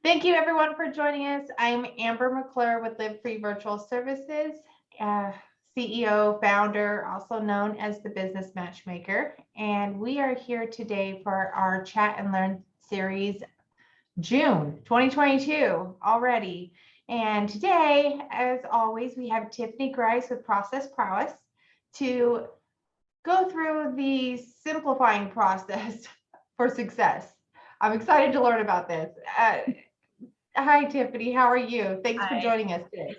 Thank you everyone for joining us. I'm Amber McClure with Live Free Virtual Services, CEO, founder, also known as the Business Matchmaker. And we are here today for our Chat and Learn series, June 2022 already. And today, as always, we have Tiffany Ghrist with Process Prowess to go through the simplifying process for success. I'm excited to learn about this. Hi, Tiffany. How are you? Thanks for joining us today.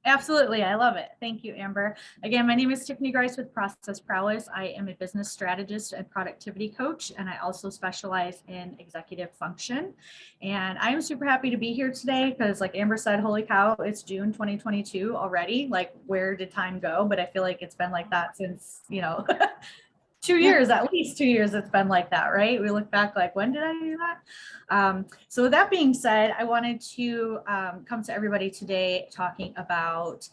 Absolutely. I love it. Thank you, Amber. Again, my name is Tiffany Ghrist with Process Prowess. I am a business strategist and productivity coach, and I also specialize in executive function. And I am super happy to be here today because, like Amber said, holy cow, it's June 2022 already. Like, where did time go? But I feel like it's been like that since, 2 years, at least 2 years, it's been like that, right? We look back like, when did I do that? So with that being said, I wanted to come to everybody today talking about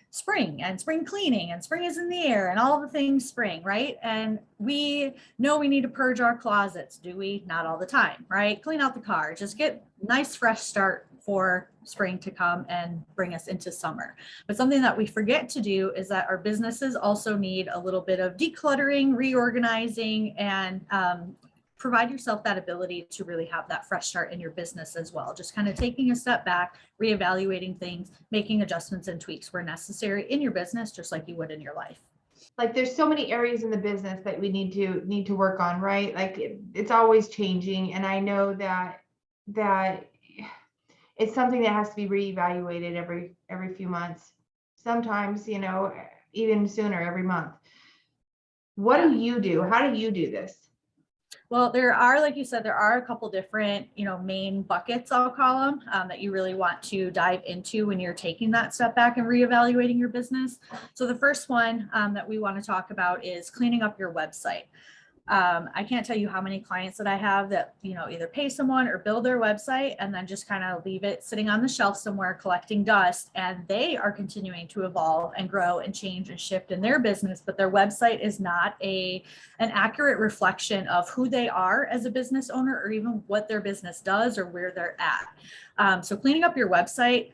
spring and spring cleaning, and spring is in the air and all the things spring, right? And we know we need to purge our closets, do we? Not all the time, right? Clean out the car, just get a nice fresh start for spring to come and bring us into summer. But something that we forget to do is that our businesses also need a little bit of decluttering, reorganizing, and provide yourself that ability to really have that fresh start in your business as well. Just kind of taking a step back, reevaluating things, making adjustments and tweaks where necessary in your business, just like you would in your life. Like, there's so many areas in the business that we need to work on, right? Like it's always changing, and I know that it's something that has to be reevaluated every few months. Sometimes, even sooner, every month. What do you do? How do you do this? Well, there are, like you said, there are a couple different, main buckets, I'll call them, that you really want to dive into when you're taking that step back and reevaluating your business. So the first one that we want to talk about is cleaning up your website. I can't tell you how many clients that I have that, either pay someone or build their website and then just kind of leave it sitting on the shelf somewhere collecting dust, and they are continuing to evolve and grow and change and shift in their business, but their website is not an accurate reflection of who they are as a business owner or even what their business does or where they're at. So cleaning up your website,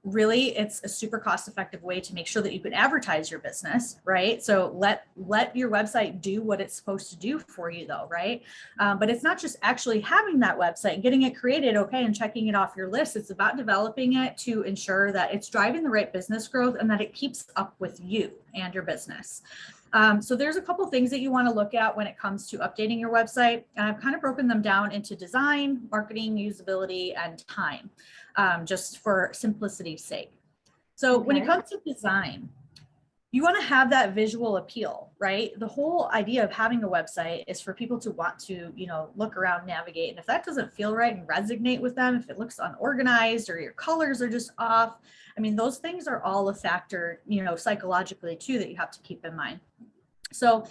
really, it's a super cost-effective way to make sure that you can advertise your business, right? So let your website do what it's supposed to do for you, though, right? But it's not just actually having that website and getting it created, okay, and checking it off your list. It's about developing it to ensure that it's driving the right business growth and that it keeps up with you and your business. So there's a couple things that you want to look at when it comes to updating your website. And I've kind of broken them down into design, marketing, usability, and time, just for simplicity's sake. So when it comes to design, you want to have that visual appeal, right? The whole idea of having a website is for people to want to, look around, navigate. And if that doesn't feel right and resonate with them, if it looks unorganized or your colors are just off, I mean, those things are all a factor, psychologically too, that you have to keep in mind. So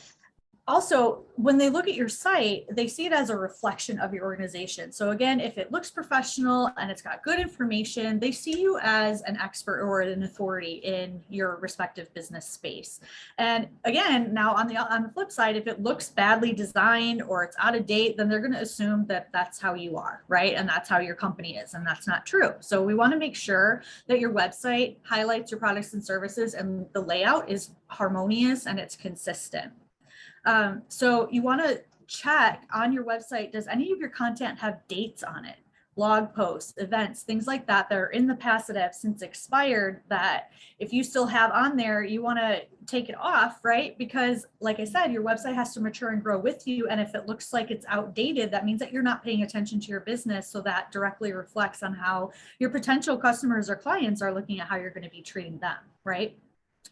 also, when they look at your site, they see it as a reflection of your organization. So again, if it looks professional and it's got good information, they see you as an expert or an authority in your respective business space. And again, now on the flip side, if it looks badly designed or it's out of date, then they're going to assume that that's how you are, right? And that's how your company is, and that's not true. So we want to make sure that your website highlights your products and services and the layout is harmonious and it's consistent. So you want to check on your website, does any of your content have dates on it? Blog posts, events, things like that that are in the past that have since expired, that if you still have on there, you want to take it off, right? Because like I said, your website has to mature and grow with you. And if it looks like it's outdated, that means that you're not paying attention to your business. So that directly reflects on how your potential customers or clients are looking at how you're going to be treating them, right?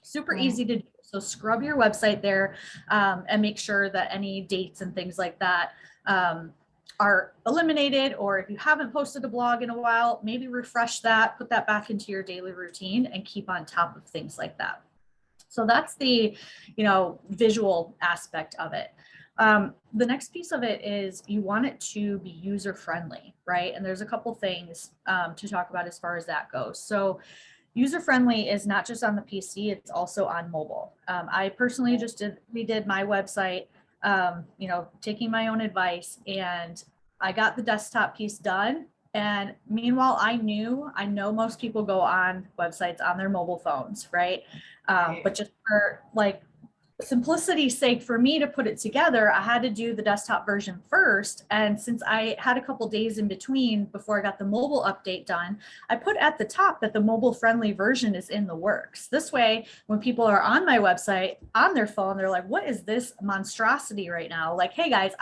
Super easy to do. So scrub your website there and make sure that any dates and things like that are eliminated. Or if you haven't posted a blog in a while, maybe refresh that, put that back into your daily routine and keep on top of things like that. So that's the, visual aspect of it. The next piece of it is you want it to be user-friendly, right? And there's a couple things to talk about as far as that goes. So user-friendly is not just on the PC, it's also on mobile. I personally just redid my website, taking my own advice, and I got the desktop piece done And meanwhile, I know most people go on websites on their mobile phones, right? But just for like simplicity's sake, for me to put it together, I had to do the desktop version first. And since I had a couple days in between before I got the mobile update done, I put at the top that the mobile friendly version is in the works. This way, when people are on my website on their phone, they're like, what is this monstrosity right now? Like, hey guys,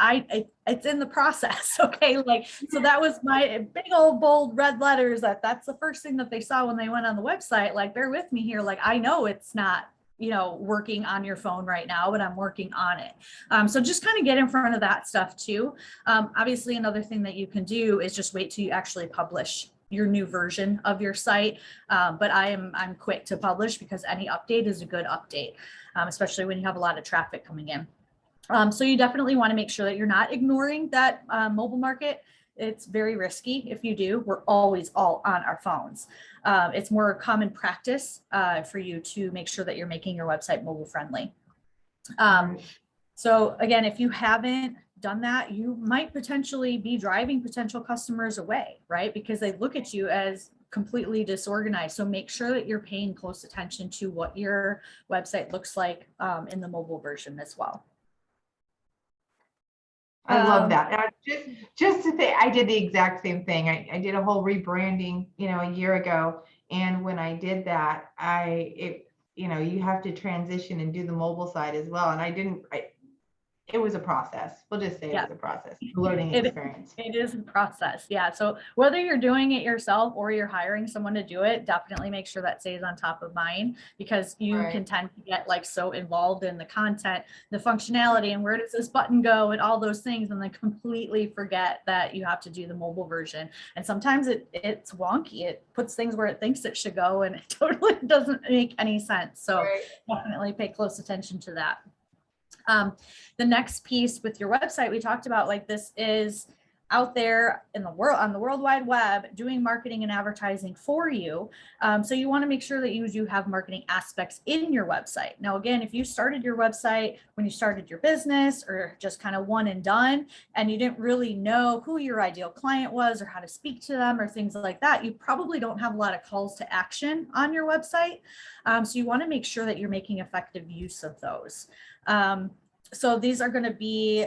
it's in the process. Okay. Like, so that was my big old bold red letters that's the first thing that they saw when they went on the website. Like, bear with me here. Like, I know it's not working on your phone right now, but I'm working on it. So just kind of get in front of that stuff too. Obviously, another thing that you can do is just wait till you actually publish your new version of your site. But I'm quick to publish because any update is a good update, especially when you have a lot of traffic coming in. So you definitely want to make sure that you're not ignoring that mobile market. It's very risky if you do. We're always all on our phones. It's more common practice for you to make sure that you're making your website mobile friendly. So again, if you haven't done that, you might potentially be driving potential customers away, right? Because they look at you as completely disorganized. So make sure that you're paying close attention to what your website looks like in the mobile version as well. I love that. Just to say, I did the exact same thing. I did a whole rebranding, a year ago. And when I did that, you have to transition and do the mobile side as well. And it was a process. We'll just say it was a process, a learning experience. It is a process. Yeah. So whether you're doing it yourself or you're hiring someone to do it, definitely make sure that stays on top of mind, because you can tend to get like so involved in the content, the functionality, and where does this button go and all those things, and then completely forget that you have to do the mobile version. And sometimes it's wonky. It puts things where it thinks it should go, and it totally doesn't make any sense. So definitely pay close attention to that. The next piece with your website, we talked about, like, this is out there in the world, on the World Wide Web, doing marketing and advertising for you. So you want to make sure that you do have marketing aspects in your website. Now, again, if you started your website when you started your business, or just kind of one and done, and you didn't really know who your ideal client was or how to speak to them or things like that, you probably don't have a lot of calls to action on your website. So you want to make sure that you're making effective use of those. So these are going to be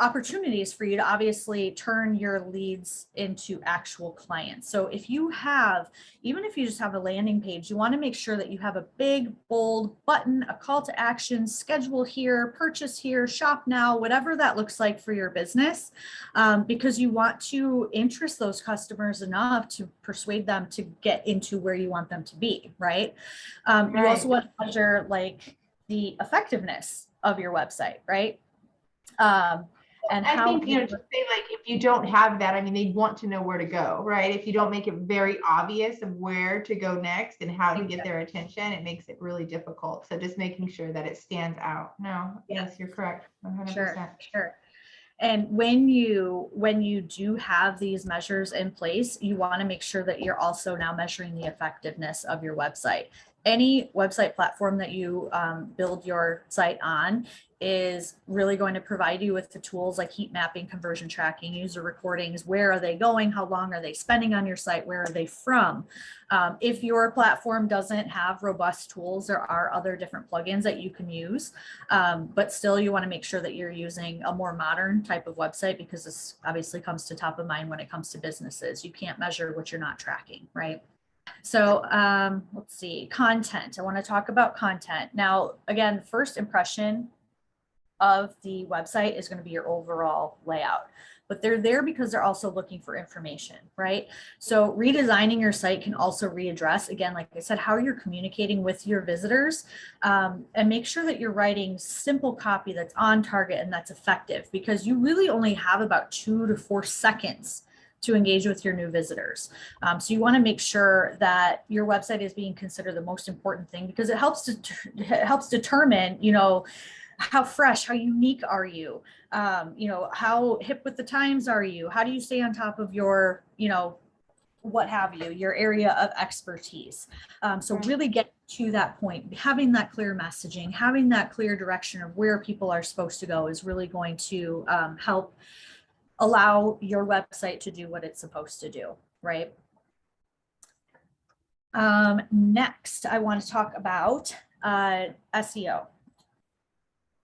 opportunities for you to obviously turn your leads into actual clients. So if you have, even if you just have a landing page, you want to make sure that you have a big, bold button, a call to action, schedule here, purchase here, shop now, whatever that looks like for your business, because you want to interest those customers enough to persuade them to get into where you want them to be, right? You also want to measure like the effectiveness of your website, right? And I think, to say, like, if you don't have that, I mean, they want to know where to go, right? If you don't make it very obvious of where to go next and how to get their attention, it makes it really difficult. So just making sure that it stands out. Yes, you're correct. 100%. Sure. And when you do have these measures in place, you want to make sure that you're also now measuring the effectiveness of your website. Any website platform that you build your site on is really going to provide you with the tools like heat mapping, conversion tracking, user recordings. Where are they going? How long are they spending on your site? Where are they from? If your platform doesn't have robust tools, there are other different plugins that you can use. But still, you want to make sure that you're using a more modern type of website, because this obviously comes to top of mind when it comes to businesses. You can't measure what you're not tracking, right? So let's see, content. I want to talk about content. Now, again, first impression of the website is going to be your overall layout, but they're there because they're also looking for information, right? So redesigning your site can also readdress, again, like I said, how you're communicating with your visitors, and make sure that you're writing simple copy that's on target and that's effective, because you really only have about 2 to 4 seconds to engage with your new visitors. So you want to make sure that your website is being considered the most important thing, because it helps determine, how fresh, how unique are you? How hip with the times are you? How do you stay on top of your, what have you, your area of expertise? So really get to that point, having that clear messaging, having that clear direction of where people are supposed to go is really going to help allow your website to do what it's supposed to do, right? Next, I want to talk about SEO.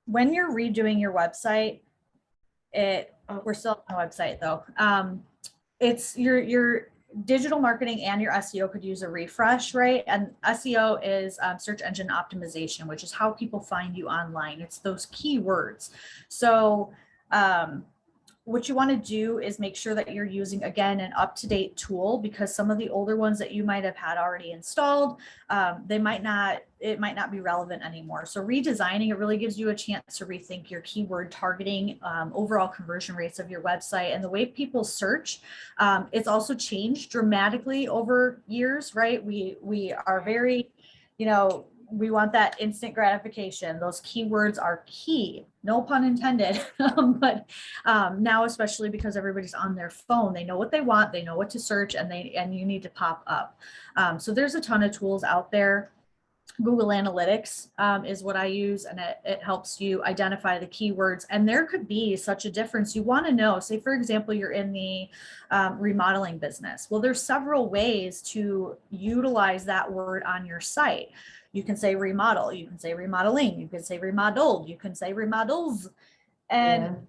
When you're redoing your website, we're still on the website though. It's your digital marketing and your SEO could use a refresh, right? And SEO is search engine optimization, which is how people find you online. It's those keywords. So what you want to do is make sure that you're using, again, an up-to-date tool, because some of the older ones that you might have had already installed, it might not be relevant anymore. So redesigning it really gives you a chance to rethink your keyword targeting, overall conversion rates of your website, and the way people search. It's also changed dramatically over years, right? We are very, we want that instant gratification. Those keywords are key, no pun intended. But now, especially because everybody's on their phone, they know what they want, they know what to search, and you need to pop up. So there's a ton of tools out there. Google Analytics is what I use, and it helps you identify the keywords. And there could be such a difference. You want to know, say, for example, you're in the remodeling business. Well, there's several ways to utilize that word on your site. You can say remodel, you can say remodeling, you can say remodeled, you can say remodels. And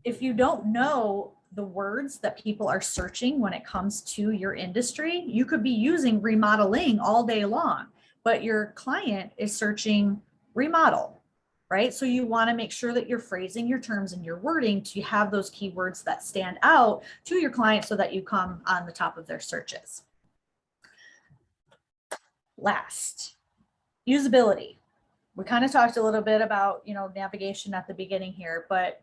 if you don't know the words that people are searching when it comes to your industry, you could be using remodeling all day long, but your client is searching remodel, right? So you want to make sure that you're phrasing your terms and your wording to have those keywords that stand out to your client so that you come on the top of their searches. Last, usability. We kind of talked a little bit about, navigation at the beginning here, but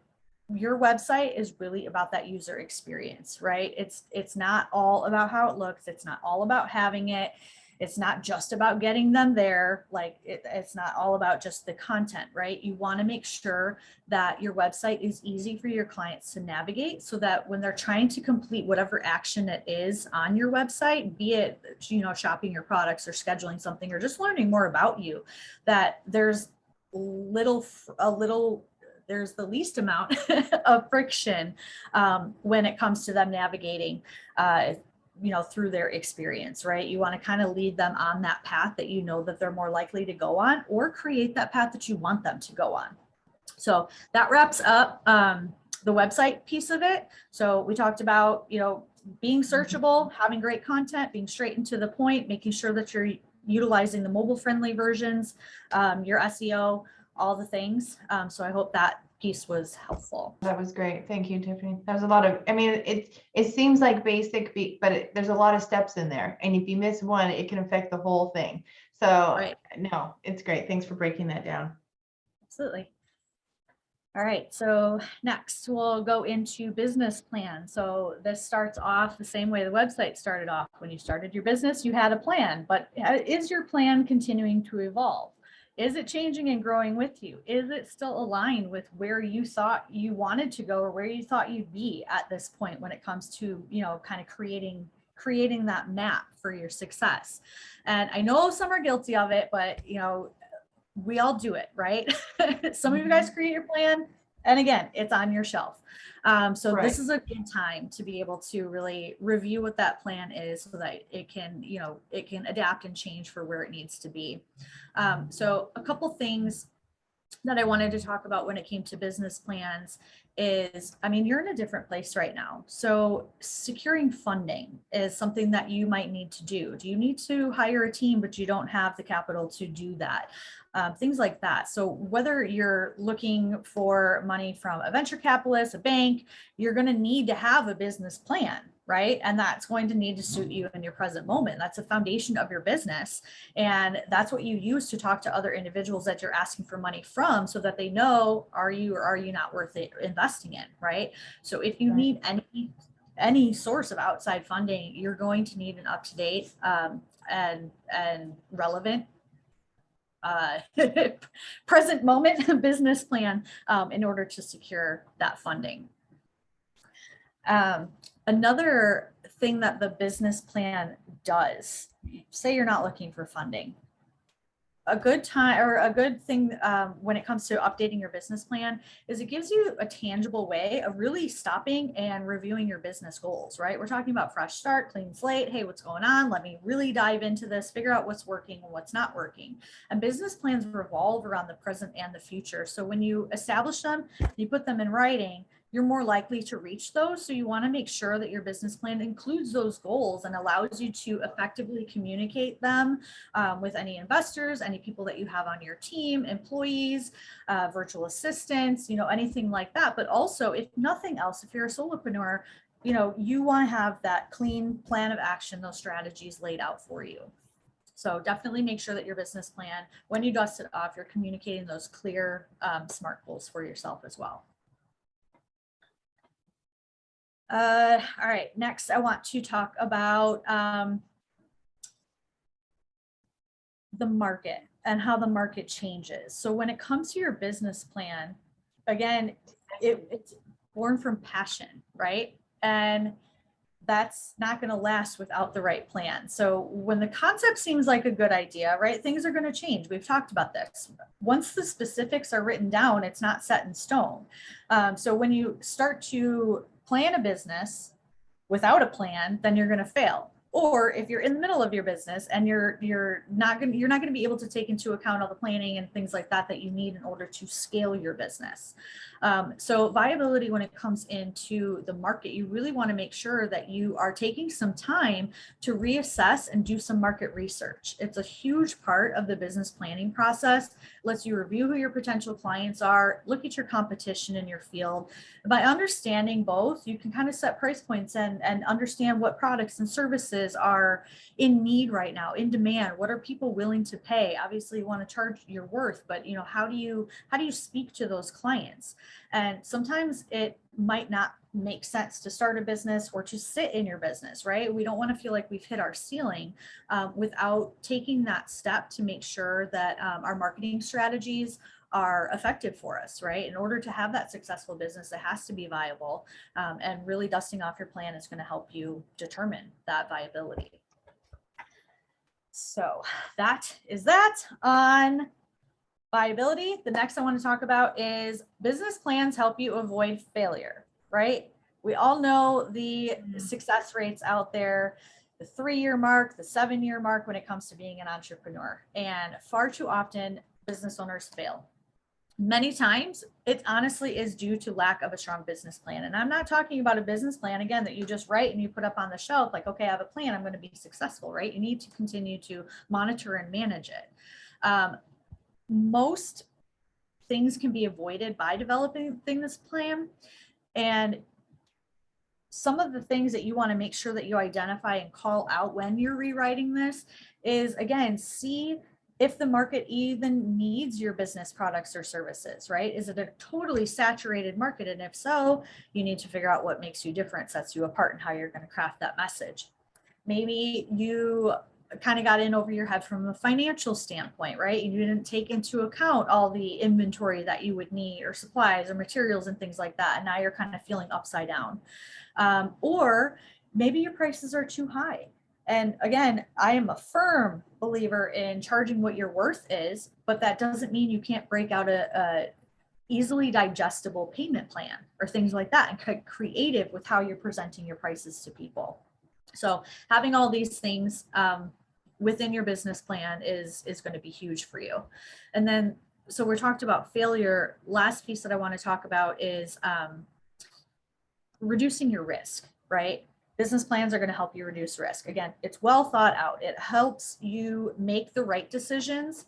your website is really about that user experience, right? It's not all about how it looks. It's not all about having it. It's not just about getting them there. Like it's not all about just the content, right? You want to make sure that your website is easy for your clients to navigate, so that when they're trying to complete whatever action it is on your website, be it, shopping your products or scheduling something or just learning more about you, that there's there's the least amount of friction when it comes to them navigating through their experience, right? You want to kind of lead them on that path that that they're more likely to go on, or create that path that you want them to go on. So that wraps up the website piece of it. So we talked about, being searchable, having great content, being straight and to the point, making sure that you're utilizing the mobile friendly versions, your SEO, all the things. So I hope that piece was helpful. That was great. Thank you, Tiffany. That was a lot of, it seems like basic, but there's a lot of steps in there. And if you miss one, it can affect the whole thing. So right. No, it's great. Thanks for breaking that down. Absolutely. All right, so next we'll go into business plan. So this starts off the same way the website started off. When you started your business, you had a plan, but is your plan continuing to evolve? Is it changing and growing with you? Is it still aligned with where you thought you wanted to go, or where you thought you'd be at this point when it comes to, kind of creating that map for your success? And I know some are guilty of it, but we all do it, right? Some of you guys create your plan, and again, it's on your shelf. So right. This is a good time to be able to really review what that plan is, so that it can adapt and change for where it needs to be. So a couple things that I wanted to talk about when it came to business plans is, you're in a different place right now. So securing funding is something that you might need to do. Do you need to hire a team, but you don't have the capital to do that? Things like that. So whether you're looking for money from a venture capitalist, a bank, you're going to need to have a business plan, right? And that's going to need to suit you in your present moment. That's a foundation of your business. And that's what you use to talk to other individuals that you're asking for money from, so that they know, are you or are you not worth it investing in, right? So if you need any source of outside funding, you're going to need an up-to-date and relevant present moment business plan in order to secure that funding. Another thing that the business plan does, say you're not looking for funding, a good time or a good thing when it comes to updating your business plan is it gives you a tangible way of really stopping and reviewing your business goals, right? We're talking about fresh start, clean slate. Hey, what's going on? Let me really dive into this, figure out what's working and what's not working. And business plans revolve around the present and the future. So when you establish them, you put them in writing, you're more likely to reach those. So you want to make sure that your business plan includes those goals and allows you to effectively communicate them with any investors, any people that you have on your team, employees, virtual assistants, anything like that. But also, if nothing else, if you're a solopreneur, you want to have that clean plan of action, those strategies laid out for you. So definitely make sure that your business plan, when you dust it off, you're communicating those clear, SMART goals for yourself as well. All right, next I want to talk about the market and how the market changes. So when it comes to your business plan, again, it's born from passion, right? And that's not going to last without the right plan. So when the concept seems like a good idea, right, things are going to change. We've talked about this. Once the specifics are written down, it's not set in stone. So when you start to plan a business without a plan, then you're going to fail. Or if you're in the middle of your business and you're not going to be able to take into account all the planning and things like that you need in order to scale your business. So viability, when it comes into the market, you really want to make sure that you are taking some time to reassess and do some market research. It's a huge part of the business planning process. It lets you review who your potential clients are, look at your competition in your field. By understanding both, you can kind of set price points and understand what products and services are in need right now, in demand. What are people willing to pay? Obviously, you want to charge your worth, but how do you speak to those clients? And sometimes it might not make sense to start a business or to sit in your business, right? We don't want to feel like we've hit our ceiling without taking that step to make sure that our marketing strategies are effective for us, right? In order to have that successful business, it has to be viable, and really dusting off your plan is going to help you determine that viability. So that is that on viability. The next I want to talk about is business plans help you avoid failure, right? We all know the success rates out there, the 3-year mark, the 7-year mark when it comes to being an entrepreneur. And far too often, business owners fail. Many times, it honestly is due to lack of a strong business plan. And I'm not talking about a business plan, again, that you just write and you put up on the shelf, like, okay, I have a plan, I'm going to be successful, right? You need to continue to monitor and manage it. Most things can be avoided by developing this plan. And some of the things that you want to make sure that you identify and call out when you're rewriting this is, again, see if the market even needs your business products or services, right? Is it a totally saturated market? And if so, you need to figure out what makes you different, sets you apart, and how you're going to craft that message. Maybe you kind of got in over your head from a financial standpoint, right? You didn't take into account all the inventory that you would need, or supplies or materials and things like that. And now you're kind of feeling upside down. Or maybe your prices are too high. And again, I am a firm believer in charging what your worth is, but that doesn't mean you can't break out a easily digestible payment plan or things like that, and get creative with how you're presenting your prices to people. So having all these things within your business plan is going to be huge for you. And then, so we're talked about failure. Last piece that I want to talk about is reducing your risk, right? Business plans are going to help you reduce risk. Again, it's well thought out. It helps you make the right decisions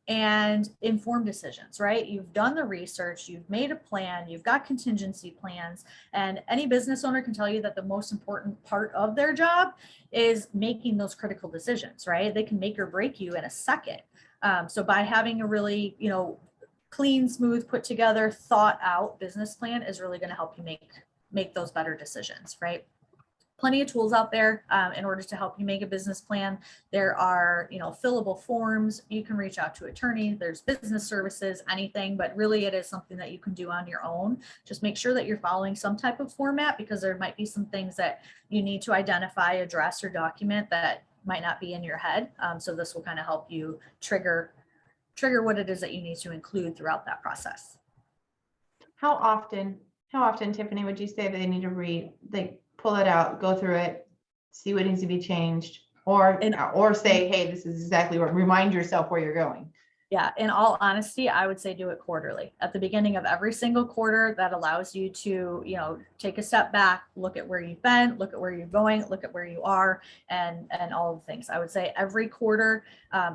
and informed decisions, right? You've done the research, you've made a plan, you've got contingency plans, and any business owner can tell you that the most important part of their job is making those critical decisions, right? They can make or break you in a second. So by having a really, clean, smooth, put together, thought out business plan is really going to help you make those better decisions, right? Plenty of tools out there in order to help you make a business plan. There are, fillable forms. You can reach out to attorneys. There's business services, anything, but really it is something that you can do on your own. Just make sure that you're following some type of format, because there might be some things that you need to identify, address, or document that might not be in your head. So this will kind of help you trigger trigger what it is that you need to include throughout that process. How often, Tiffany, would you say that they need to they pull it out, go through it, see what needs to be changed, or say, hey, this is exactly what, remind yourself where you're going? Yeah, in all honesty, I would say do it quarterly. At the beginning of every single quarter, that allows you to, take a step back, look at where you've been, look at where you're going, look at where you are, and all of the things. I would say every quarter,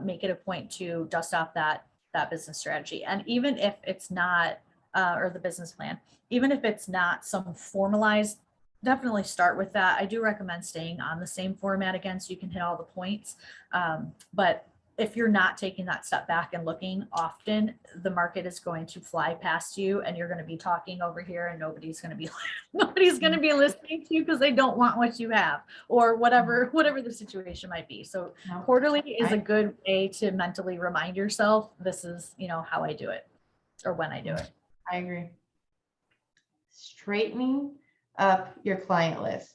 make it a point to dust off that business strategy. And even if it's not, or the business plan, even if it's not some formalized, definitely start with that. I do recommend staying on the same format again, so you can hit all the points. But if you're not taking that step back and looking often, the market is going to fly past you, and you're going to be talking over here, and nobody's going to be listening to you because they don't want what you have, or whatever the situation might be. So quarterly is a good way to mentally remind yourself, this is, how I do it, or when I do it. I agree. Straightening up your client list.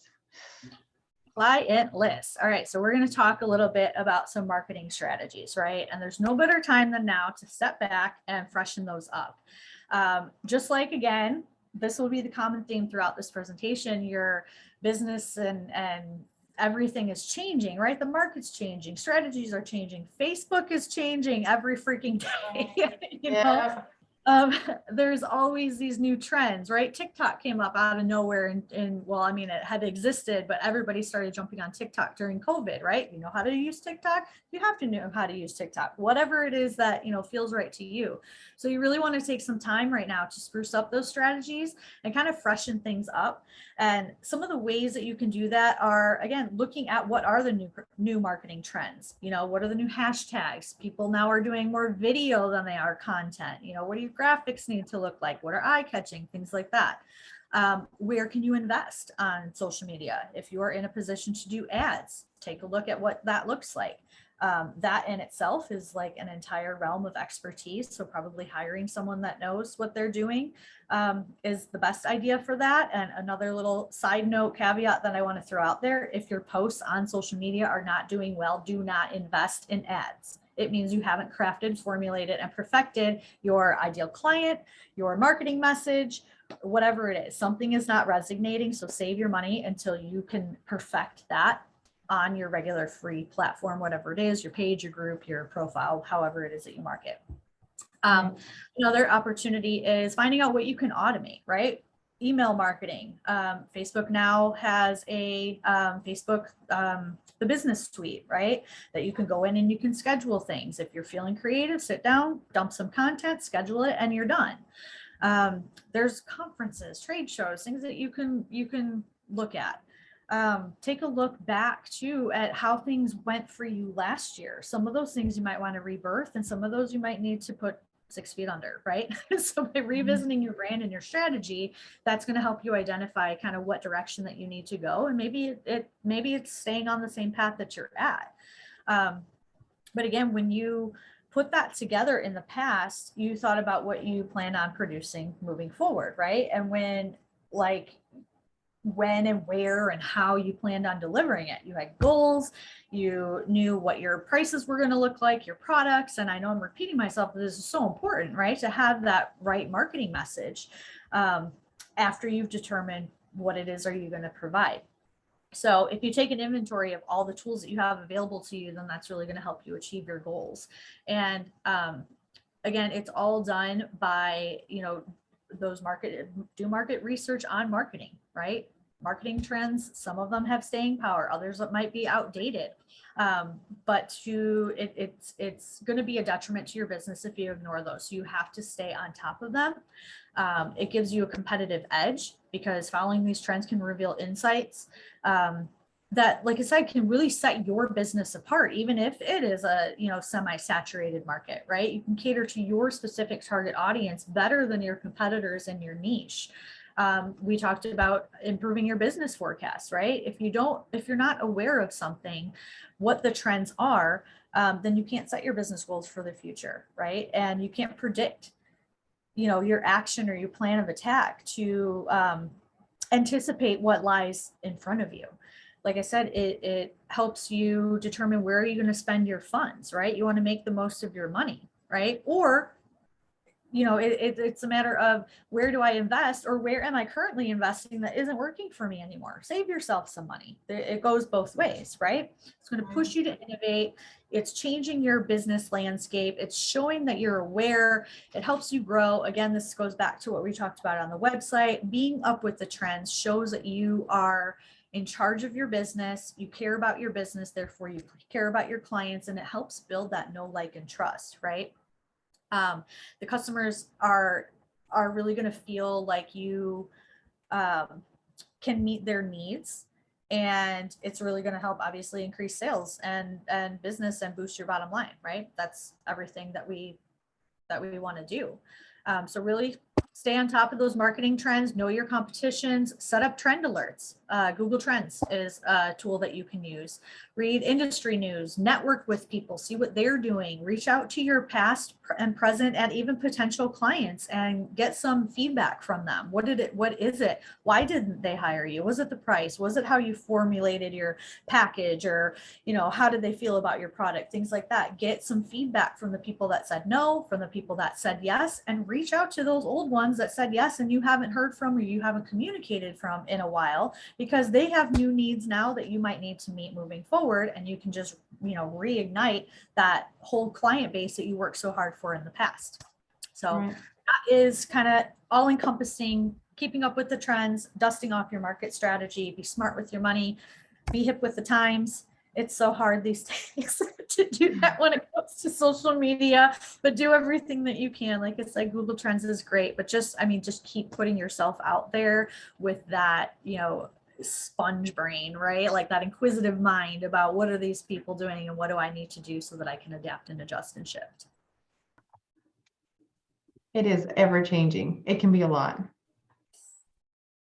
Client list. All right. So we're going to talk a little bit about some marketing strategies, right? And there's no better time than now to step back and freshen those up. Just like, again, this will be the common theme throughout this presentation. Your business and everything is changing, right? The market's changing. Strategies are changing. Facebook is changing every freaking day. Yeah. There's always these new trends, right? TikTok came up out of nowhere, and well, I mean, it had existed, but everybody started jumping on TikTok during COVID, right? You know how to use TikTok? You have to know how to use TikTok, whatever it is that, feels right to you. So you really want to take some time right now to spruce up those strategies and kind of freshen things up. And some of the ways that you can do that are, again, looking at what are the new marketing trends. What are the new hashtags? People now are doing more video than they are content. What do your graphics need to look like? What are eye-catching? Things like that. Where can you invest on social media? If you are in a position to do ads, take a look at what that looks like. That in itself is like an entire realm of expertise. So probably hiring someone that knows what they're doing is the best idea for that. And another little side note caveat that I want to throw out there, if your posts on social media are not doing well, do not invest in ads. It means you haven't crafted, formulated, and perfected your ideal client, your marketing message, whatever it is. Something is not resonating, so save your money until you can perfect that on your regular free platform, whatever it is, your page, your group, your profile, however it is that you market. Another opportunity is finding out what you can automate, right? Email marketing. Facebook now has a the business suite, right? That you can go in and you can schedule things. If you're feeling creative, sit down, dump some content, schedule it, and you're done. There's conferences, trade shows, things that you can look at. Take a look back too at how things went for you last year. Some of those things you might want to rebirth, and some of those you might need to put 6 feet under, right? So by revisiting your brand and your strategy, that's going to help you identify kind of what direction that you need to go. And maybe it's staying on the same path that you're at. But again, when you put that together in the past, you thought about what you plan on producing moving forward, right? And when and where and how you planned on delivering it. You had goals, you knew what your prices were going to look like, your products. And I know I'm repeating myself, but this is so important, right? To have that right marketing message after you've determined what it is are you going to provide. So if you take an inventory of all the tools that you have available to you, then that's really going to help you achieve your goals. And again, it's all done by, do market research on marketing, right? Marketing trends, some of them have staying power, others that might be outdated. But it's going to be a detriment to your business if you ignore those. So you have to stay on top of them. It gives you a competitive edge because following these trends can reveal insights that, like I said, can really set your business apart, even if it is a semi-saturated market, right? You can cater to your specific target audience better than your competitors in your niche. We talked about improving your business forecast, right? If you're not aware of something, what the trends are, then you can't set your business goals for the future, right? And you can't predict, your action or your plan of attack to anticipate what lies in front of you. Like I said, it helps you determine where are you going to spend your funds, right? You want to make the most of your money. right? Or it's a matter of where do I invest, or where am I currently investing that isn't working for me anymore? Save yourself some money. It goes both ways, right? It's going to push you to innovate. It's changing your business landscape. It's showing that you're aware. It helps you grow. Again, this goes back to what we talked about on the website. Being up with the trends shows that you are in charge of your business. You care about your business, therefore you care about your clients, and it helps build that know, like, and trust, right? The customers are really going to feel like you can meet their needs, and it's really going to help obviously increase sales and business and boost your bottom line, right? That's everything that we want to do. So really stay on top of those marketing trends, know your competitions, set up trend alerts. Google Trends is a tool that you can use. Read industry news, network with people, see what they're doing, reach out to your past and present and even potential clients and get some feedback from them. What is it? Why didn't they hire you? Was it the price? Was it how you formulated your package? Or, how did they feel about your product? Things like that. Get some feedback from the people that said no, from the people that said yes, and reach out to those old ones that said yes and you haven't heard from or you haven't communicated from in a while, because they have new needs now that you might need to meet moving forward, and you can just reignite that whole client base that you worked so hard for in the past. So that is kind of all encompassing, keeping up with the trends, dusting off your market strategy, be smart with your money, be hip with the times. It's so hard these days to do that when it comes to social media, but do everything that you can. Like I said, Google Trends is great, but just keep putting yourself out there with that, sponge brain, right? Like that inquisitive mind about what are these people doing and what do I need to do so that I can adapt and adjust and shift. It is ever changing. It can be a lot.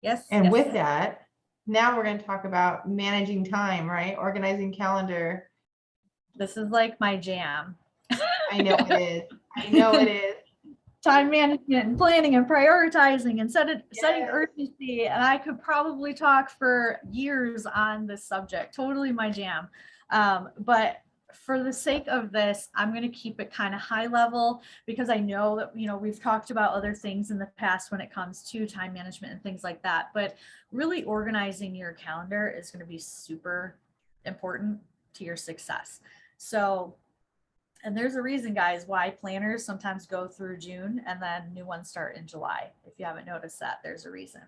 Yes. And with that, now we're going to talk about managing time, right? Organizing calendar. This is like my jam. I know it is. Time management and planning and prioritizing and setting urgency. And I could probably talk for years on this subject. Totally my jam. But for the sake of this, I'm going to keep it kind of high level, because I know that, we've talked about other things in the past when it comes to time management and things like that. But really organizing your calendar is going to be super important to your success. So, and there's a reason, guys, why planners sometimes go through June and then new ones start in July. If you haven't noticed that, there's a reason.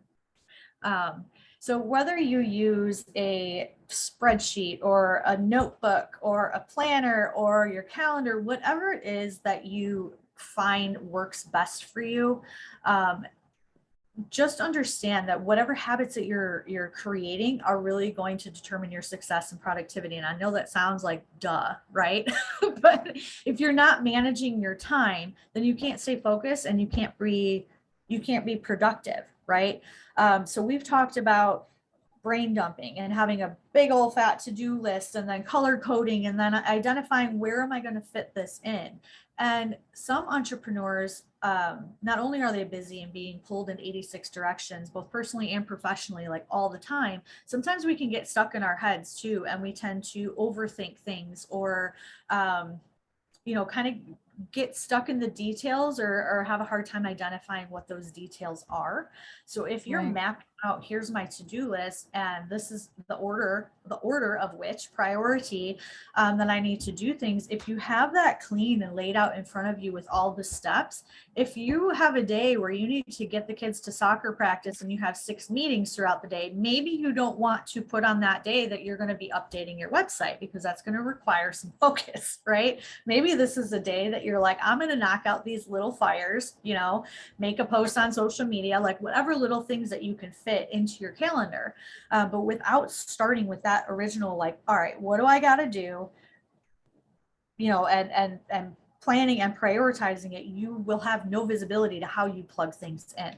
So whether you use a spreadsheet or a notebook or a planner or your calendar, whatever it is that you find works best for you, just understand that whatever habits that you're creating are really going to determine your success and productivity. And I know that sounds like duh, right? But if you're not managing your time, then you can't stay focused and you can't be productive, right? So we've talked about brain dumping and having a big old fat to-do list, and then color coding, and then identifying where am I going to fit this in. And some entrepreneurs, not only are they busy and being pulled in 86 directions, both personally and professionally, like all the time, sometimes we can get stuck in our heads too, and we tend to overthink things, or kind of get stuck in the details, or have a hard time identifying what those details are. So if you're mapping out, here's my to-do list, and this is the order of which priority that I need to do things. If you have that clean and laid out in front of you with all the steps, if you have a day where you need to get the kids to soccer practice and you have 6 meetings throughout the day, maybe you don't want to put on that day that you're going to be updating your website, because that's going to require some focus, right? Maybe this is a day that you're like, I'm going to knock out these little fires, make a post on social media, like whatever little things that you can fit into your calendar. But without starting with that original, like, all right, what do I got to do? And planning and prioritizing it, you will have no visibility to how you plug things in.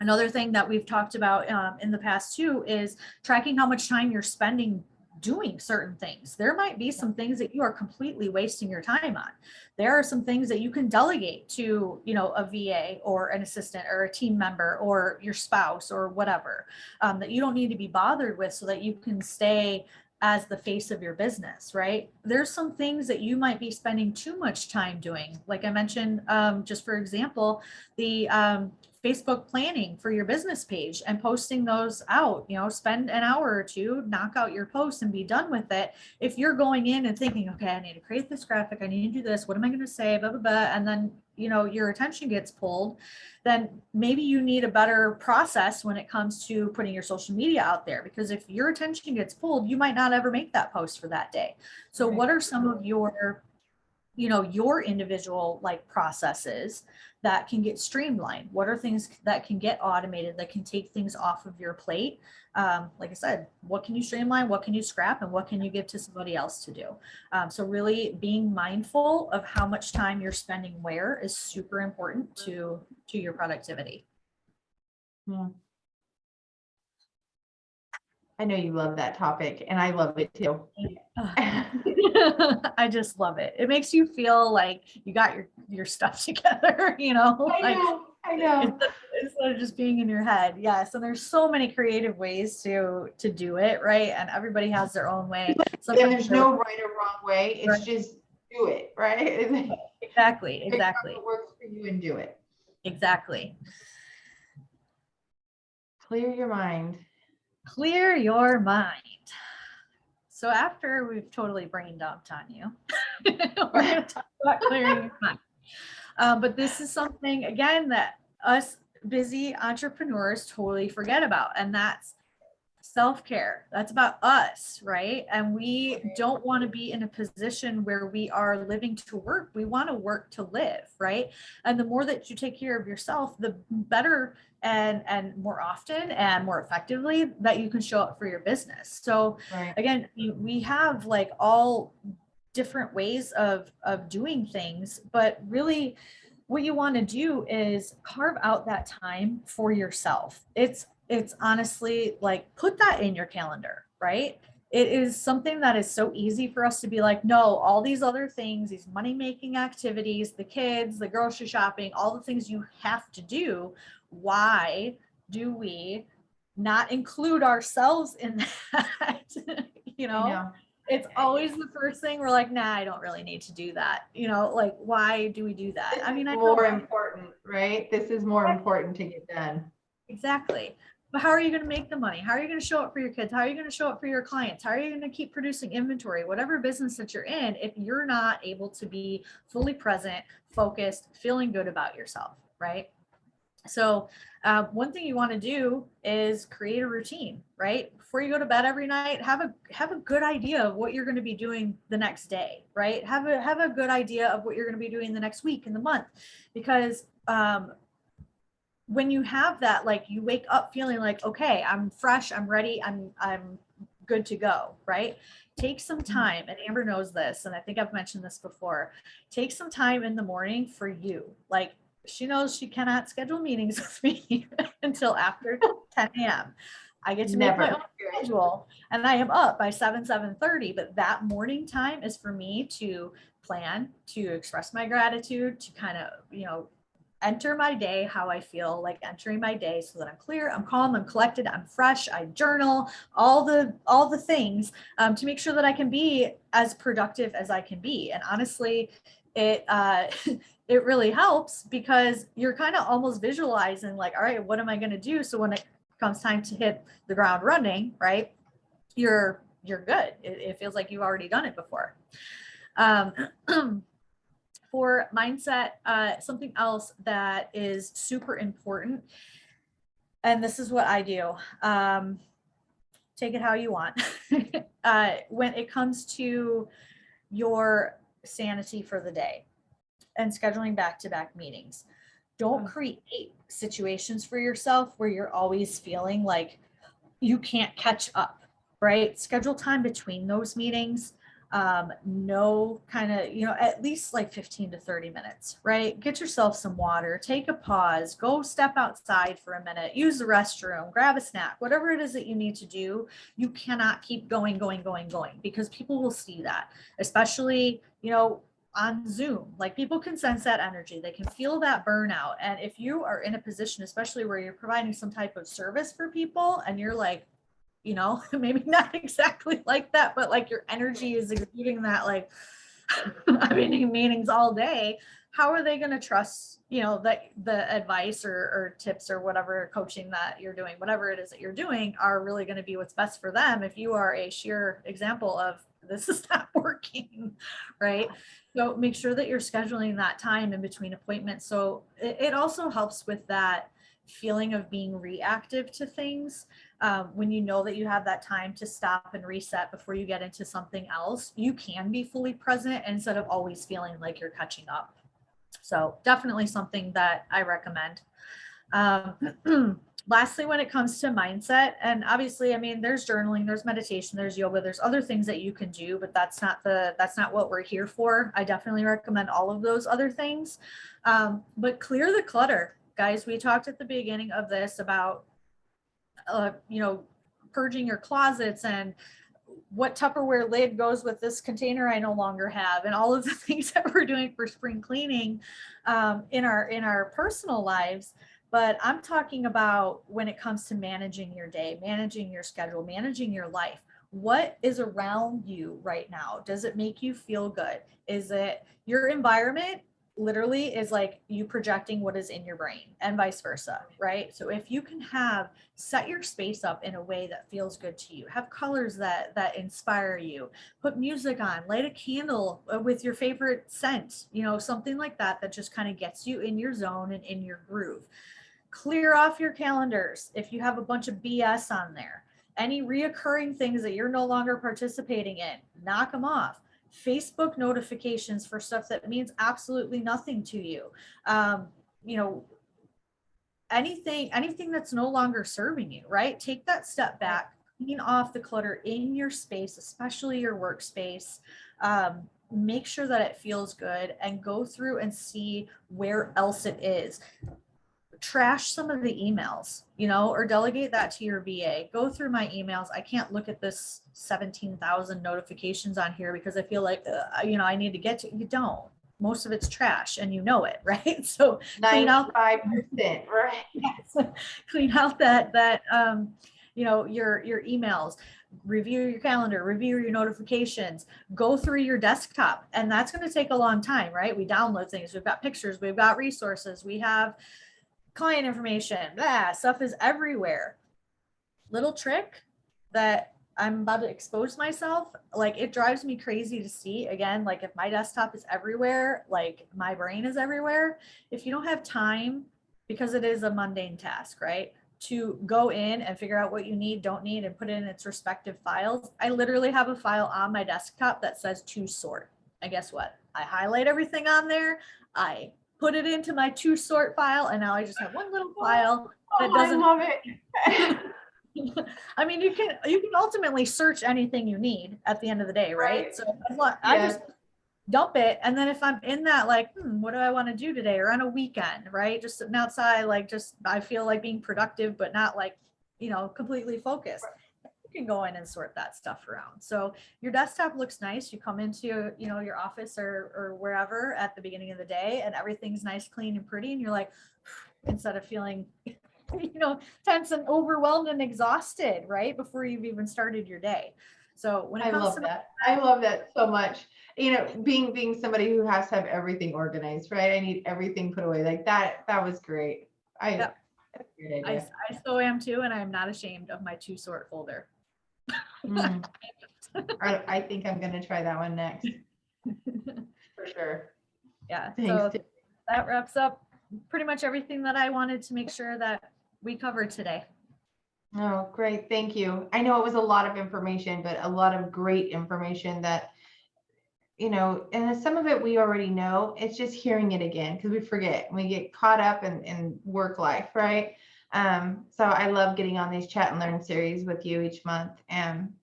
Another thing that we've talked about in the past too is tracking how much time you're spending doing certain things. There might be some things that you are completely wasting your time on. There are some things that you can delegate to, a VA or an assistant or a team member or your spouse or whatever, that you don't need to be bothered with, so that you can stay as the face of your business, right? There's some things that you might be spending too much time doing. Like I mentioned, just for example, the Facebook planning for your business page and posting those out, spend an hour or two, knock out your post and be done with it. If you're going in and thinking, okay, I need to create this graphic, I need to do this, what am I going to say, blah, blah, blah, and then, your attention gets pulled, then maybe you need a better process when it comes to putting your social media out there, because if your attention gets pulled, you might not ever make that post for that day. So what are some of your individual like processes that can get streamlined? What are things that can get automated, that can take things off of your plate? Like I said, what can you streamline, what can you scrap, and what can you give to somebody else to do? So really being mindful of how much time you're spending where is super important to your productivity. Yeah. I know you love that topic, and I love it too. I just love it. It makes you feel like you got your stuff together, I know. Instead of just being in your head. Yes. And there's so many creative ways to do it, right? And everybody has their own way. And there's no right or wrong way. It's just do it, right? Exactly. What works for you and do it. Exactly. Clear your mind. Clear your mind. So after we've totally brain dumped on you, we're going to talk about clearing your mind. But this is something, again, that us busy entrepreneurs totally forget about, and that's self-care. That's about us, right? And we don't want to be in a position where we are living to work. We want to work to live, right? And the more that you take care of yourself, the better and more often and more effectively that you can show up for your business. So again, we have like all different ways of doing things, but really what you want to do is carve out that time for yourself. It's honestly like, put that in your calendar, right? It is something that is so easy for us to be like, no, all these other things, these money-making activities, the kids, the grocery shopping, all the things you have to do. Why do we not include ourselves in that? It's always the first thing we're like, nah, I don't really need to do that. Like, why do we do that? I mean, I know more important, right? This is more important to get done. Exactly. But how are you going to make the money? How are you going to show up for your kids? How are you going to show up for your clients? How are you going to keep producing inventory? Whatever business that you're in, if you're not able to be fully present, focused, feeling good about yourself, right? So one thing you want to do is create a routine, right? Before you go to bed every night, have a good idea of what you're going to be doing the next day, right? Have a good idea of what you're going to be doing the next week and the month, because when you have that, like, you wake up feeling like, okay, I'm fresh, I'm ready, I'm good to go, right? Take some time, and Amber knows this, and I think I've mentioned this before. Take some time in the morning for you. Like, she knows she cannot schedule meetings with me until after 10 a.m. I get to make my own schedule, and I am up by 7:30, but that morning time is for me to plan, to express my gratitude, to kind of, enter my day how I feel like entering my day, so that I'm clear, I'm calm, I'm collected, I'm fresh, I journal, all the things to make sure that I can be as productive as I can be. And honestly, it it really helps, because you're kind of almost visualizing like, all right, what am I going to do? So when it comes time to hit the ground running, right, you're good. It feels like you've already done it before. For mindset, something else that is super important, and this is what I do, take it how you want. When it comes to your sanity for the day and scheduling back-to-back meetings, don't create situations for yourself where you're always feeling like you can't catch up, right? Schedule time between those meetings. No kind of, at least like 15 to 30 minutes, right? Get yourself some water, take a pause, go step outside for a minute, use the restroom, grab a snack, whatever it is that you need to do. You cannot keep going, because people will see that, especially, on Zoom. Like, people can sense that energy. They can feel that burnout. And if you are in a position, especially where you're providing some type of service for people, and you're like, you know, maybe not exactly like that, but like your energy is exuding that, like, I've been in meetings all day. How are they going to trust, you know, that the advice or tips or whatever coaching that you're doing, whatever it is that you're doing, are really going to be what's best for them if you are a sheer example of this is not working, right? So make sure that you're scheduling that time in between appointments. So it also helps with that feeling of being reactive to things. When you know that you have that time to stop and reset before you get into something else, you can be fully present instead of always feeling like you're catching up. So definitely something that I recommend. Lastly, when it comes to mindset, and obviously, I mean, there's journaling, there's meditation, there's yoga, there's other things that you can do, but that's not what we're here for. I definitely recommend all of those other things. But clear the clutter, guys. We talked at the beginning of this about, you know, purging your closets and what Tupperware lid goes with this container I no longer have, and all of the things that we're doing for spring cleaning in our personal lives. But I'm talking about when it comes to managing your day, managing your schedule, managing your life. What is around you right now? Does it make you feel good? Is it your environment? Literally is like you projecting what is in your brain, and vice versa, right? So if you can set your space up in a way that feels good to you, have colors that inspire you, put music on, light a candle with your favorite scent, you know, something like that just kind of gets you in your zone and in your groove. Clear off your calendars if you have a bunch of BS on there. Any reoccurring things that you're no longer participating in, knock them off. Facebook notifications for stuff that means absolutely nothing to you. You know, anything that's no longer serving you, right? Take that step back, clean off the clutter in your space, especially your workspace. Make sure that it feels good, and go through and see where else it is. Trash some of the emails, you know, or delegate that to your VA. Go through my emails. I can't look at this 17,000 notifications on here because I feel like, you know, I need to get to. You don't. Most of it's trash, and you know it, right? So 95%, right? Yes. Clean out that you know, your emails. Review your calendar, review your notifications, go through your desktop, and that's going to take a long time, right? We download things, we've got pictures, we've got resources, we have client information, stuff is everywhere. Little trick that I'm about to expose myself, like, it drives me crazy to see, again, like, if my desktop is everywhere, like my brain is everywhere. If you don't have time, because it is a mundane task, right, to go in and figure out what you need, don't need, and put it in its respective files, I literally have a file on my desktop that says to sort. And guess what? I highlight everything on there. I put it into my to sort file, and now I just have one little file that doesn't. I love it. I mean, you can ultimately search anything you need at the end of the day, right? So I just dump it, and then if I'm in that, like, what do I want to do today, or on a weekend, right, just sitting outside, like, just I feel like being productive but not, like, you know, completely focused, you can go in and sort that stuff around. So your desktop looks nice. You come into, you know, your office or wherever at the beginning of the day, and everything's nice, clean, and pretty, and you're like, instead of feeling, you know, tense and overwhelmed and exhausted right before you've even started your day. So when it comes to that, I love that so much. You know, being somebody who has to have everything organized, right? I need everything put away like that. That was great. I so am too, and I'm not ashamed of my to sort folder. I think I'm going to try that one next. For sure. Yeah. Thanks, so that wraps up pretty much everything that I wanted to make sure that we covered today. Oh, great. Thank you. I know it was a lot of information, but a lot of great information that, you know, and some of it we already know. It's just hearing it again, because we forget. We get caught up in work life, right? So I love getting on these chat and learn series with you each month. And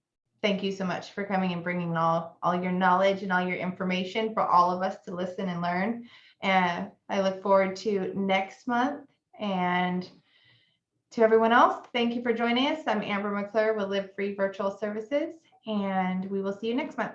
thank you so much for coming and bringing all your knowledge and all your information for all of us to listen and learn. And I look forward to next month. And to everyone else, thank you for joining us. I'm Amber McClure with Live Free Virtual Services, and we will see you next month.